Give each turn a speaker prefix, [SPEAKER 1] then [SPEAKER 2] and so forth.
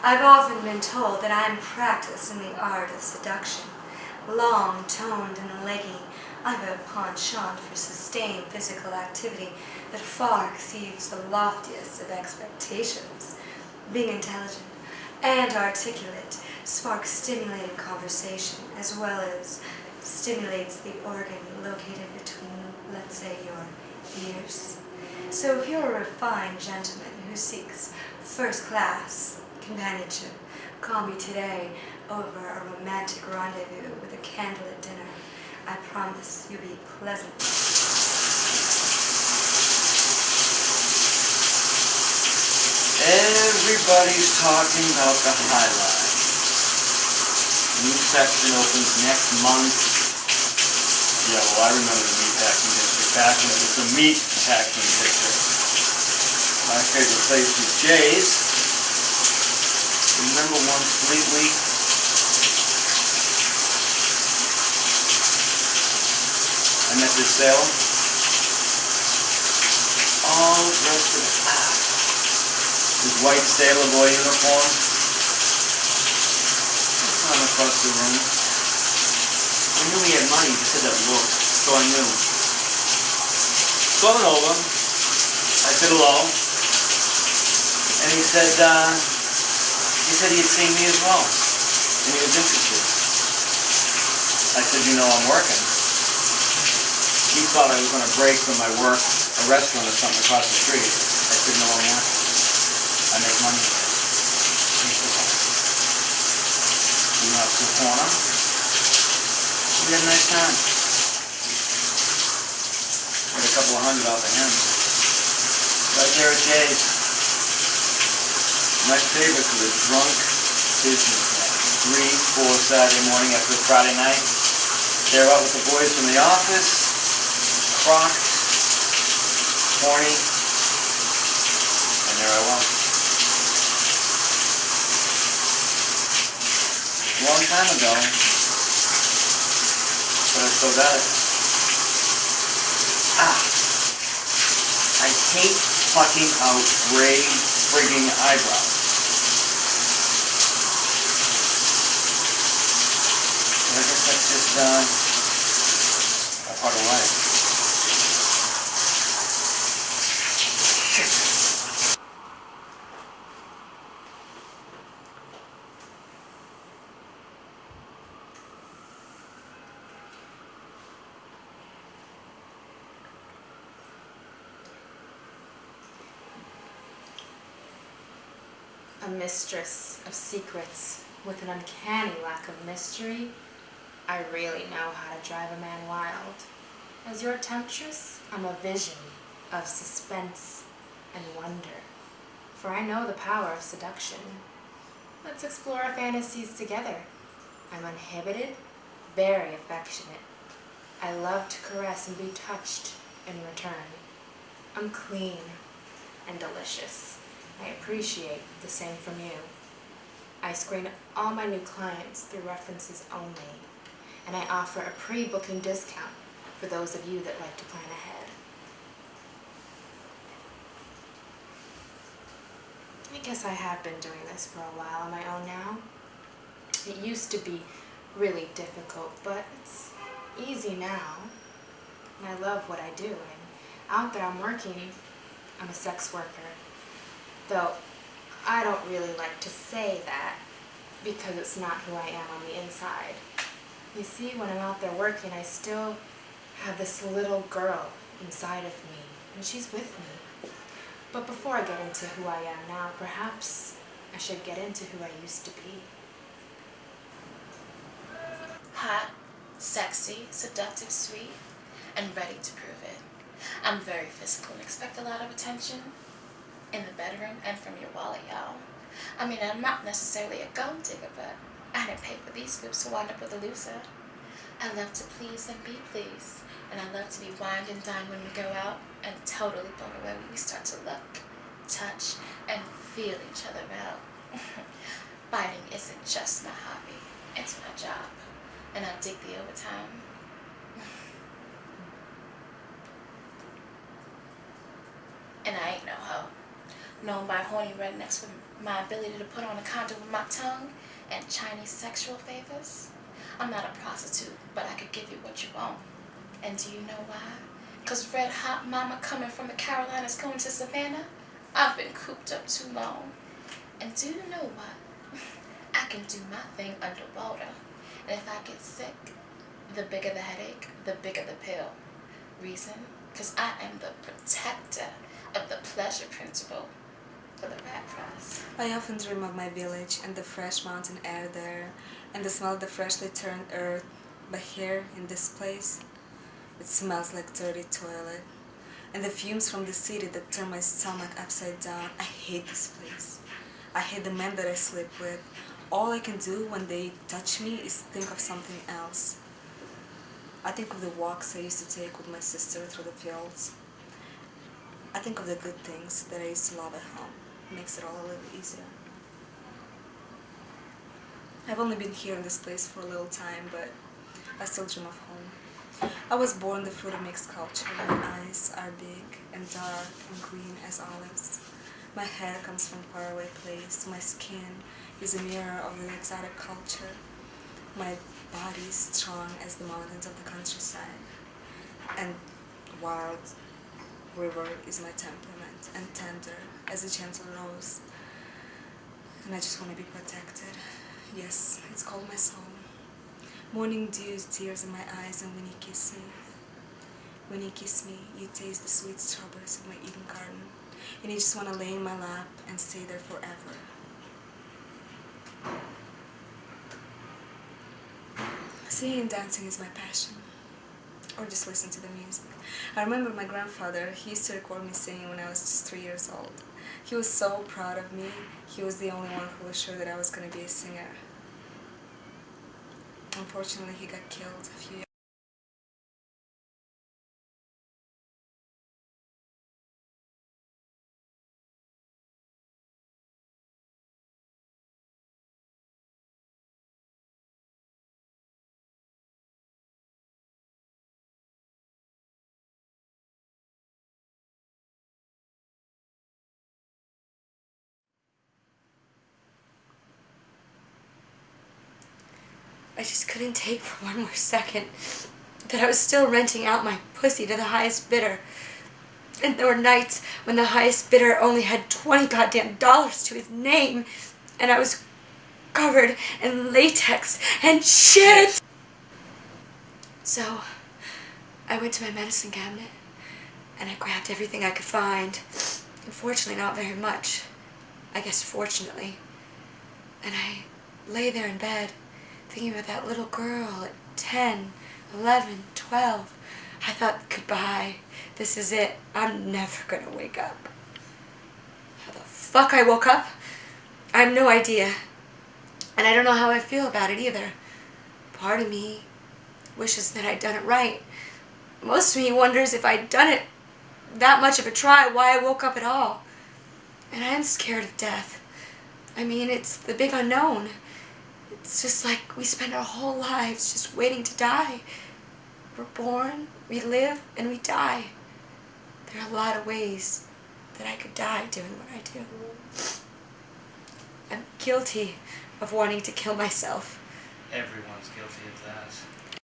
[SPEAKER 1] I've often been told that I am practiced in the art of seduction. Long, toned, and leggy, I have a penchant for sustained physical activity that far exceeds the loftiest of expectations. Being intelligent and articulate sparks stimulating conversation as well as stimulates the organ located between, let's say, your ears. So if you're a refined gentleman who seeks first-class companionship, call me today over a romantic rendezvous with a candlelit dinner. I promise you'll be pleasant.
[SPEAKER 2] Everybody's talking about the High Line. New section opens next month. Yeah, well, I remember the meat packing district back when it was the meat packing district. My favorite place was Jay's. Remember one Fleet Week? I met this sailor. All dressed in his white sailor boy uniform. Come across the room. I knew he had money, he just had that look, so I knew. So I went over, I said hello, and he said he had seen me as well, and he was interested. I said, you know, I'm working. He thought I was going to break from my work, a restaurant or something across the street. I said, no, I'm working. I make money. He said, you know, to the corner. We had a nice time. Had a couple of $100 off of him. Right there at Jay's. My favorite was a drunk businessman. 3, 4 Saturday morning after a Friday night. They're out with the boys from the office. Crocked. Horny. And there I was. A long time ago. But I still got it. I hate plucking out gray frigging eyebrows. But I guess that's just a part of life.
[SPEAKER 3] A mistress of secrets with an uncanny lack of mystery, I really know how to drive a man wild. As your temptress, I'm a vision of suspense and wonder, for I know the power of seduction. Let's explore our fantasies together. I'm uninhibited, very affectionate. I love to caress and be touched in return. I'm clean and delicious. I appreciate the same from you. I screen all my new clients through references only, and I offer a pre-booking discount for those of you that like to plan ahead. I guess I have been doing this for a while on my own now. It used to be really difficult, but it's easy now. And I love what I do. I'm out there, I'm working. I'm a sex worker. Though I don't really like to say that because it's not who I am on the inside. You see, when I'm out there working, I still have this little girl inside of me, and she's with me. But before I get into who I am now, perhaps I should get into who I used to be.
[SPEAKER 4] Hot, sexy, seductive, sweet, and ready to prove it. I'm very physical and expect a lot of attention. In the bedroom and from your wallet, y'all. I mean, I'm not necessarily a gold digger, but I didn't pay for these scoops to wind up with a loser. I love to please and be pleased, and I love to be wined and dined when we go out and totally blown away when we start to look, touch, and feel each other out. Biting isn't just my hobby, it's my job, and I dig the overtime. And I ain't no hoe. known by horny rednecks for my ability to put on a condom with my tongue and Chinese sexual favors. I'm not a prostitute, but I could give you what you want. And do you know why? 'Cause red hot mama coming from the Carolinas going to Savannah, I've been cooped up too long. And do you know what? I can do my thing underwater. And if I get sick, the bigger the headache, the bigger the pill. Reason? 'Cause I am the protector of the pleasure principle for the rat price.
[SPEAKER 1] I often dream of my village and the fresh mountain air there, and the smell of the freshly turned earth. But here, in this place, it smells like dirty toilet. And the fumes from the city that turn my stomach upside down. I hate this place. I hate the men that I sleep with. All I can do when they touch me is think of something else. I think of the walks I used to take with my sister through the fields. I think of the good things that I used to love at home. It makes it all a little easier. I've only been here in this place for a little time, but I still dream of home. I was born the fruit of mixed culture. My eyes are big and dark and green as olives. My hair comes from a faraway place. My skin is a mirror of the exotic culture. My body is strong as the mountains of the countryside. And wild river is my temperament, and tender as a gentle rose. And I just want to be protected. Yes, it's called my soul. Morning dews, tears in my eyes, and when you kiss me. When you kiss me, you taste the sweet strawberries of my Eden garden. And you just want to lay in my lap and stay there forever. Singing and dancing is my passion. Or just listen to the music. I remember my grandfather, he used to record me singing when I was just 3 years old. He was so proud of me. He was the only one who was sure that I was going to be a singer. Unfortunately, he got killed a few years. I just couldn't take for one more second that I was still renting out my pussy to the highest bidder. And there were nights when the highest bidder only had $20 goddamn to his name, and I was covered in latex and shit. So I went to my medicine cabinet and I grabbed everything I could find. Unfortunately, not very much. I guess fortunately. And I lay there in bed thinking about that little girl at 10, 11, 12. I thought, goodbye. This is it. I'm never gonna wake up. How the fuck I woke up? I have no idea. And I don't know how I feel about it either. Part of me wishes that I'd done it right. Most of me wonders if I'd done it that much of a try, why I woke up at all. And I am scared of death. I mean, it's the big unknown. It's just like we spend our whole lives just waiting to die. We're born, we live, and we die. There are a lot of ways that I could die doing what I do. I'm guilty of wanting to kill myself.
[SPEAKER 2] Everyone's guilty of that.